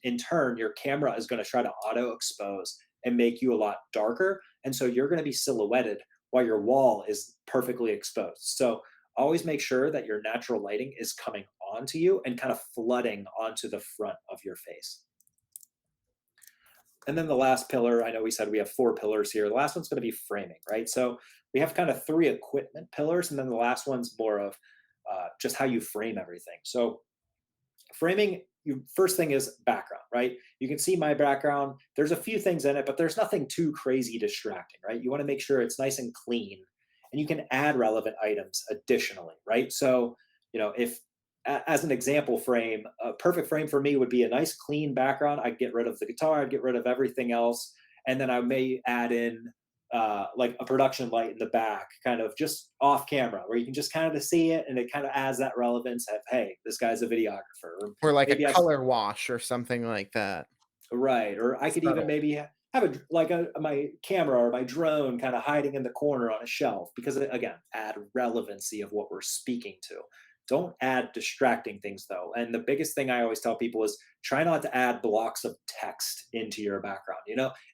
in turn your camera is going to try to auto expose and make you a lot darker, and so you're going to be silhouetted while your wall is perfectly exposed. So always make sure that your natural lighting is coming onto you and kind of flooding onto the front of your face. And then the last pillar, I know we said we have four pillars here. The last one's going to be framing, right? So we have kind of three equipment pillars, and then the last one's more of just how you frame everything. So framing, you first thing is background, right? You can see my background. There's a few things in it, but there's nothing too crazy distracting, right? You want to make sure it's nice and clean, and you can add relevant items additionally, right? So, if as an example frame, a perfect frame for me would be a nice clean background. I'd get rid of the guitar, I'd get rid of everything else, and then I may add in like a production light in the back, kind of just off camera, where you can just kind of see it, and it kind of adds that relevance of, hey, this guy's a videographer. Or Or like a maybe I color wash or something like that. right, or I could even Subtle. maybe have my camera or my drone kind of hiding in the corner on a shelf because again, add relevancy of what we're speaking to. Don't add distracting things though. And the biggest thing I always tell people is try not to add blocks of text into your background.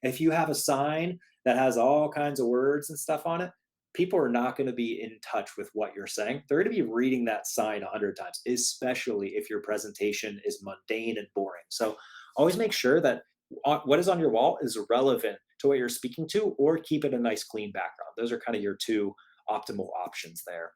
If you have a sign that has all kinds of words and stuff on it, people are not going to be in touch with what you're saying. They're going to be reading that sign 100 times, especially if your presentation is mundane and boring. So always make sure that what is on your wall is relevant to what you're speaking to, or keep it a nice clean background. Those are kind of your two optimal options there.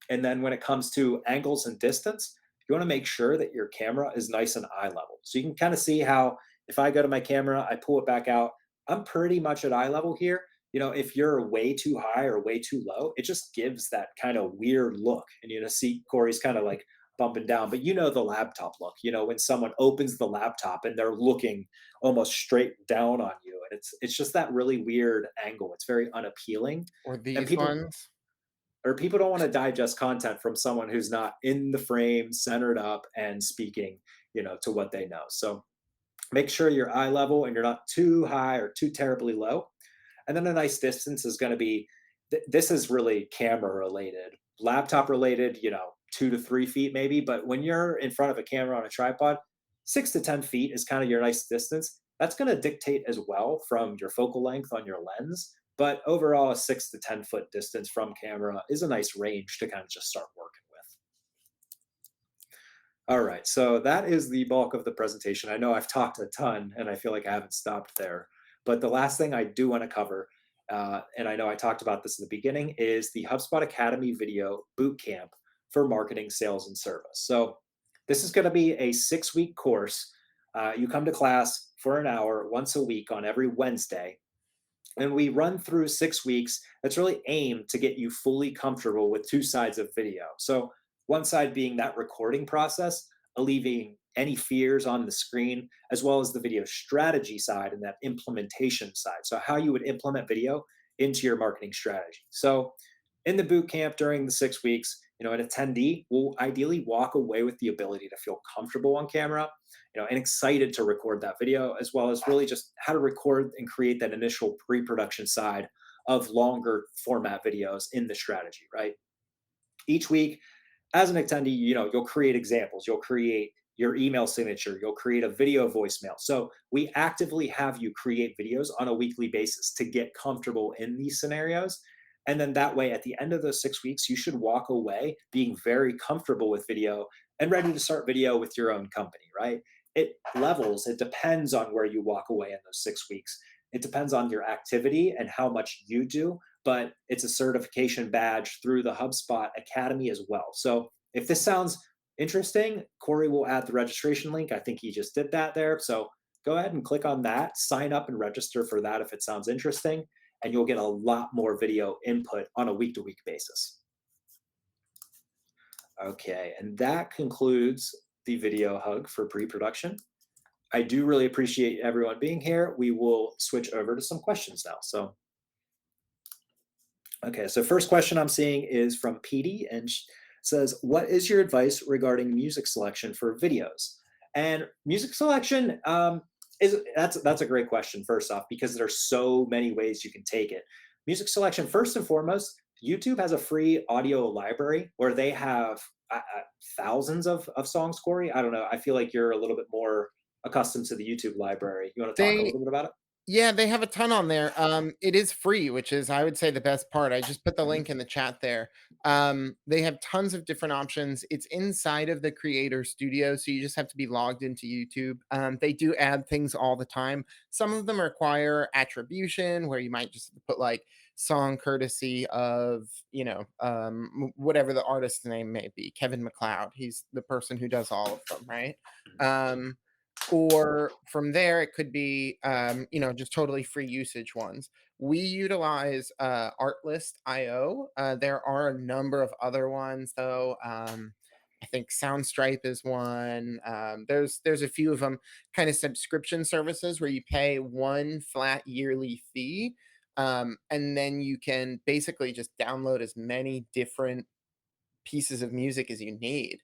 And then when it comes to angles and distance, you want to make sure that your camera is nice and eye level. So you can kind of see how if I go to my camera, I pull it back out, I'm pretty much at eye level here. If you're way too high or way too low, it just gives that kind of weird look. And see Corey's kind of like bumping down, but the laptop look, when someone opens the laptop and they're looking almost straight down on you. And it's just that really weird angle. It's very unappealing. Or And these people ones. or people don't want to digest content from someone who's not in the frame, centered up, and speaking, to what they know. So make sure you're eye level and you're not too high or too terribly low. And then a nice distance is going to be this is really camera related, laptop related, 2 to 3 feet maybe. But when you're in front of a camera on a tripod, 6 to 10 feet is kind of your nice distance. That's going to dictate as well from your focal length on your lens. But overall, a 6 to 10 foot distance from camera is a nice range to kind of just start working with. All right, so that is the bulk of the presentation. I know I've talked a ton and I feel like I haven't stopped there. But the last thing I do want to cover, and I know I talked about this in the beginning, is the HubSpot Academy Video Bootcamp for Marketing, Sales, and Service. So this is going to be a 6-week course. You come to class for an hour once a week on every Wednesday, and we run through 6 weeks that's really aimed to get you fully comfortable with two sides of video. So, one side being that recording process, alleviating any fears on the screen, as well as the video strategy side and that implementation side. So, how you would implement video into your marketing strategy. So, in the boot camp during the 6 weeks, an attendee will ideally walk away with the ability to feel comfortable on camera, and excited to record that video, as well as really just how to record and create that initial pre-production side of longer format videos in the strategy, right? Each week, as an attendee, you'll create examples, you'll create your email signature, you'll create a video voicemail. So we actively have you create videos on a weekly basis to get comfortable in these scenarios. And then that way, at the end of those 6 weeks, you should walk away being very comfortable with video and ready to start video with your own company, right? It levels, it depends on where you walk away in those 6 weeks. It depends on your activity and how much you do, but it's a certification badge through the HubSpot Academy as well. So if this sounds interesting, Corey will add the registration link. I think he just did that there. So go ahead and click on that, sign up and register for that if it sounds interesting, and you'll get a lot more video input on a week to week basis. Okay, and that concludes the video hug for pre production. I do really appreciate everyone being here. We will switch over to some questions now. Okay, so first question I'm seeing is from Petey, and says, "What is your advice regarding music selection for videos?" And music selection is that's a great question. First off, because there's so many ways you can take it. Music selection, first and foremost, YouTube has a free audio library where they have thousands of songs. Corey, I don't know. I feel like you're a little bit more accustomed to the YouTube library. You want to talk a They little bit about it? Yeah, they have a ton on there. It is free, which is, I would say, the best part. I just put the Mhm. link in the chat there. They have tons of different options. It's inside of the Creator Studio, so you just have to be logged into YouTube. They do add things all the time. Some of them require attribution, where you might just put like song courtesy of, whatever the artist's name may be. Kevin McLeod. He's the person who does all of them, right? Um, or from there it could be just totally free usage ones. We utilize Artlist.io. There are a number of other ones though. I think Soundstripe is one. There's a few of them, kind of subscription services where you pay one flat yearly fee, and then you can basically just download as many different pieces of music as you need.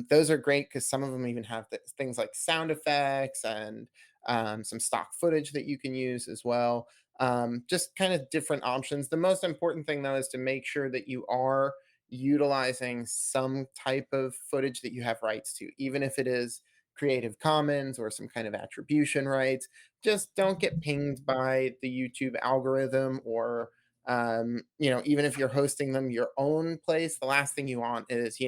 Those are great because some of them even have things like sound effects and some stock footage that you can use as well. Just kind of different options. The most important thing, though, is to make sure that you are utilizing some type of footage that you have rights to, even if it is Creative Commons or some kind of attribution rights. Just don't get pinged by the YouTube algorithm, or even if you're hosting them your own place, the last thing you want is,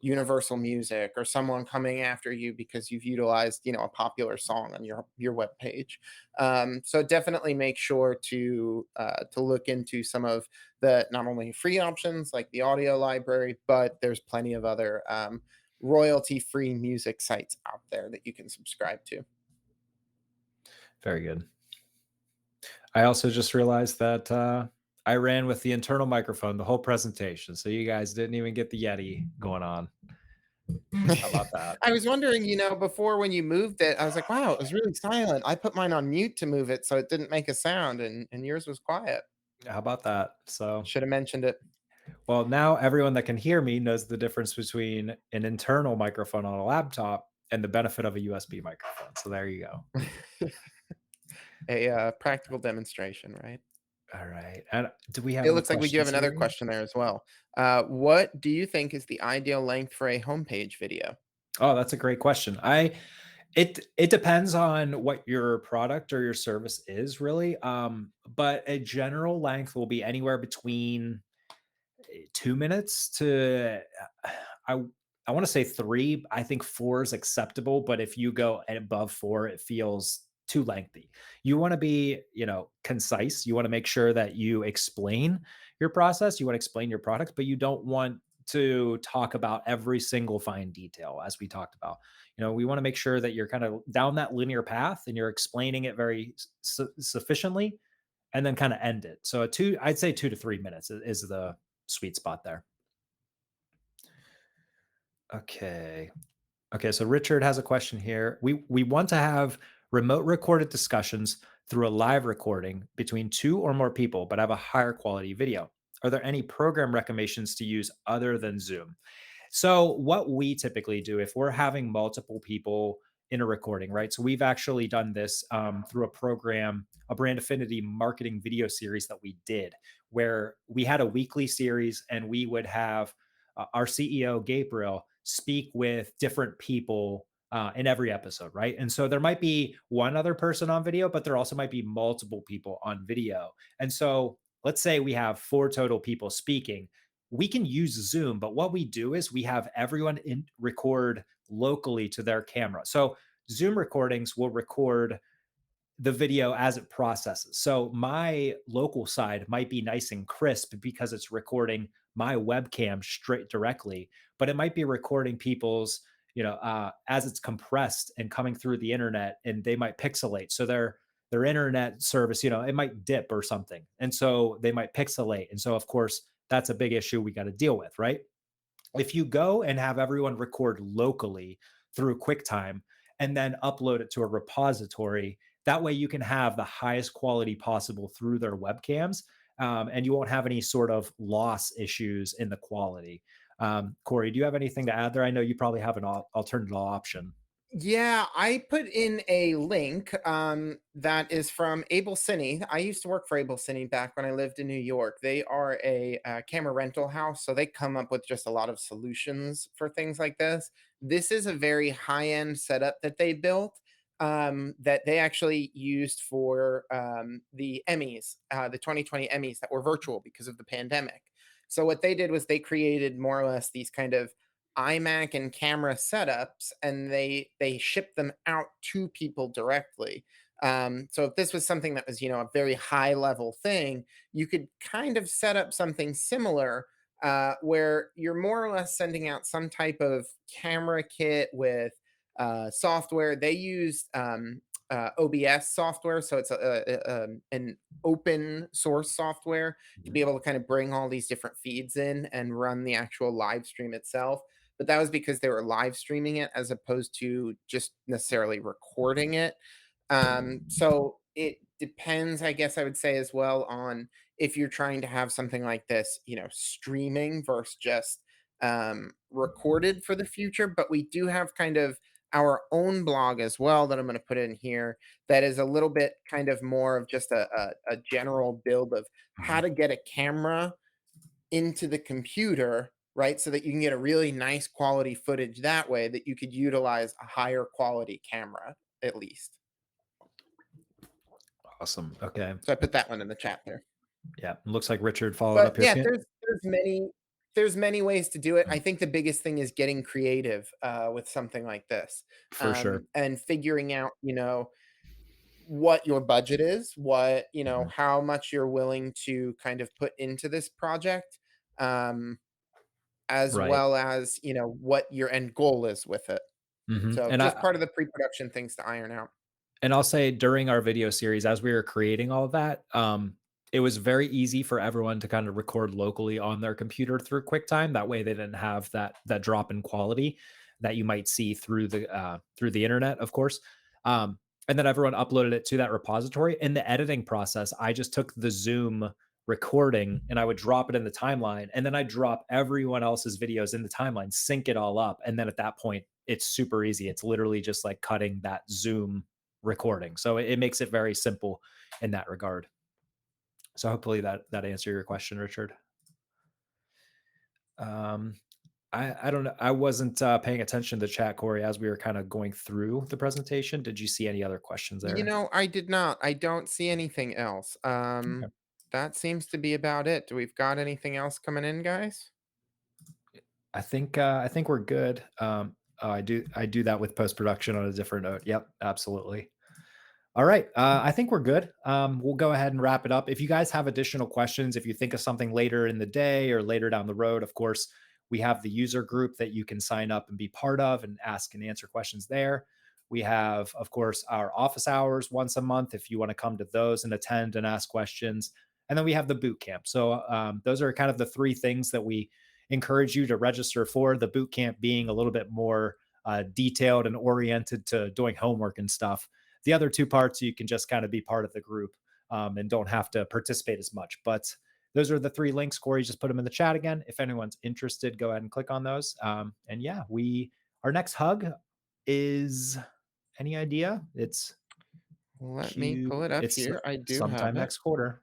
Universal Music or someone coming after you because you've utilized, a popular song on your web page. So definitely make sure to look into some of the not only free options like the audio library, but there's plenty of other royalty free music sites out there that you can subscribe to. Very good. I also just realized that I ran with the internal microphone the whole presentation, so you guys didn't even get the Yeti going on. How about that? I was wondering, before when you moved it, I was like, wow, it was really silent. I put mine on mute to move it so it didn't make a sound, and yours was quiet. How about that? So, Should have mentioned it. well, now everyone that can hear me knows the difference between an internal microphone on a laptop and the benefit of a USB microphone. So there you go. A practical demonstration, right? All right. And do we have It any looks like we do have questions another here? question there as well. What do you think is the ideal length for a homepage video? Oh, that's a great question. It depends on what your product or your service is really. But a general length will be anywhere between 2 minutes to I I want to say three. I think four is acceptable, but if you go above four, it feels too lengthy. You want to be, concise. You want to make sure that you explain your process. You want to explain your product, but you don't want to talk about every single fine detail, as we talked about. We want to make sure that you're kind of down that linear path and you're explaining it very sufficiently, and then kind of end it. So I'd say 2 to 3 minutes is the sweet spot there. Okay. Okay, so Richard has a question here. We want to have remote recorded discussions through a live recording between two or more people, but have a higher quality video. Are there any program recommendations to use other than Zoom? So, what we typically do if we're having multiple people in a recording, right? So, we've actually done this through a program, a brand affinity marketing video series that we did, where we had a weekly series and we would have our CEO, Gabriel, speak with different people in every episode, right? And so there might be one other person on video, but there also might be multiple people on video. And so let's say we have four total people speaking. We can use Zoom, but what we do is we have everyone record locally to their camera. So Zoom recordings will record the video as it processes. So my local side might be nice and crisp because it's recording my webcam straight directly, but it might be recording people's, as it's compressed and coming through the internet, and they might pixelate. So their internet service, it might dip or something. And so they might pixelate. And so of course, that's a big issue we got to deal with, right? If you go and have everyone record locally through QuickTime and then upload it to a repository, that way you can have the highest quality possible through their webcams, and you won't have any sort of loss issues in the quality. Corey, do you have anything to add there? I know you probably have an alternative option. Yeah, I put in a link that is from Able Cine. I used to work for Able Cine back when I lived in New York. They are a camera rental house, so they come up with just a lot of solutions for things like this. This is a very high end setup that they built that they actually used for the Emmys, the 2020 Emmys that were virtual because of the pandemic. So what they did was they created more or less these kind of iMac and camera setups, and they ship them out to people directly. So if this was something that was, a very high level thing, you could kind of set up something similar where you're more or less sending out some type of camera kit with software. They used OBS software, so it's an open source software to be Mhm. able to kind of bring all these different feeds in and run the actual live stream itself. But that was because they were live streaming it as opposed to just necessarily recording it. So it depends, I guess I would say as well, on if you're trying to have something like this, streaming versus just recorded for the future. But we do have kind of our own blog as well that I'm going to put in here that is a little bit kind of more of just a general build of how Mhm. to get a camera into the computer, right? So that you can get a really nice quality footage that way that you could utilize a higher quality camera at least. Awesome. Okay. So I put that one in the chat there. Yeah. Looks like Richard followed But up here. yeah, there's many ways to do it. I think the biggest thing is getting creative with something like this, For sure. and figuring out, what your budget is, what Mhm. how much you're willing to kind of put into this project, um, as Right. well as what your end goal is with it. Mhm. So And just I part of the pre-production things to iron out. And I'll say during our video series, as we were creating all of that, it was very easy for everyone to kind of record locally on their computer through QuickTime. That way, they didn't have that drop in quality that you might see through the internet, of course. Um, and then everyone uploaded it to that repository. In the editing process, I just took the Zoom recording and I would drop it in the timeline, and then I drop everyone else's videos in the timeline, sync it all up, and then at that point, it's super easy. It's literally just like cutting that Zoom recording. So it makes it very simple in that regard. So hopefully that answered your question, Richard. Um, I don't know. I wasn't paying attention to the chat, Corey, as we were kind of going through the presentation. Did you see any other questions there? I did not. I don't see anything else. Okay. That seems to be about it. Do we've got anything else coming in, guys? I think we're good. Oh, I do that with post production on a different note. Yep, absolutely. All right. I think we're good. We'll go ahead and wrap it up. If you guys have additional questions, if you think of something later in the day or later down the road, of course, we have the user group that you can sign up and be part of and ask and answer questions there. We have, of course, our office hours once a month if you want to come to those and attend and ask questions. And then we have the boot camp. So those are kind of the three things that we encourage you to register for. The boot camp being a little bit more detailed and oriented to doing homework and stuff. The other two parts, you can just kind of be part of the group and don't have to participate as much. But those are the three links. Corey just put them in the chat again. If anyone's interested, go ahead and click on those. And yeah, our next hug is any idea? Let me pull it up It's here. I do sometime have it. next quarter.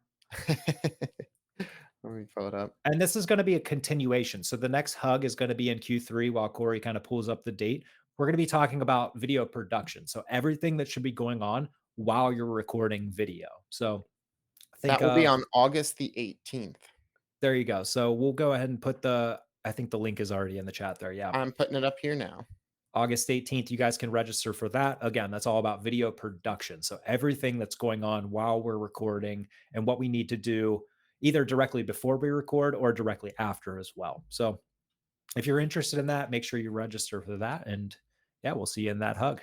Let me pull it up. And this is going to be a continuation. So the next hug is going to be in Q3 while Corey kind of pulls up the date. We're going to be talking about video production. So everything that should be going on while you're recording video. So think That will be of on August the 18th. there you go. So we'll go ahead and I think the link is already in the chat there. Yeah. I'm putting it up here now. August 18th, you guys can register for that. Again, that's all about video production. So everything that's going on while we're recording and what we need to do either directly before we record or directly after as well. So if you're interested in that, make sure you register for that. And yeah, we'll see you in that hug.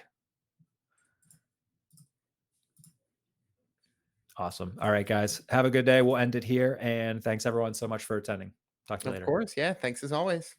Awesome. All right, guys. Have a good day. We'll end it here. And thanks everyone so much for attending. Talk to you Of later. course. Yeah. Thanks as always.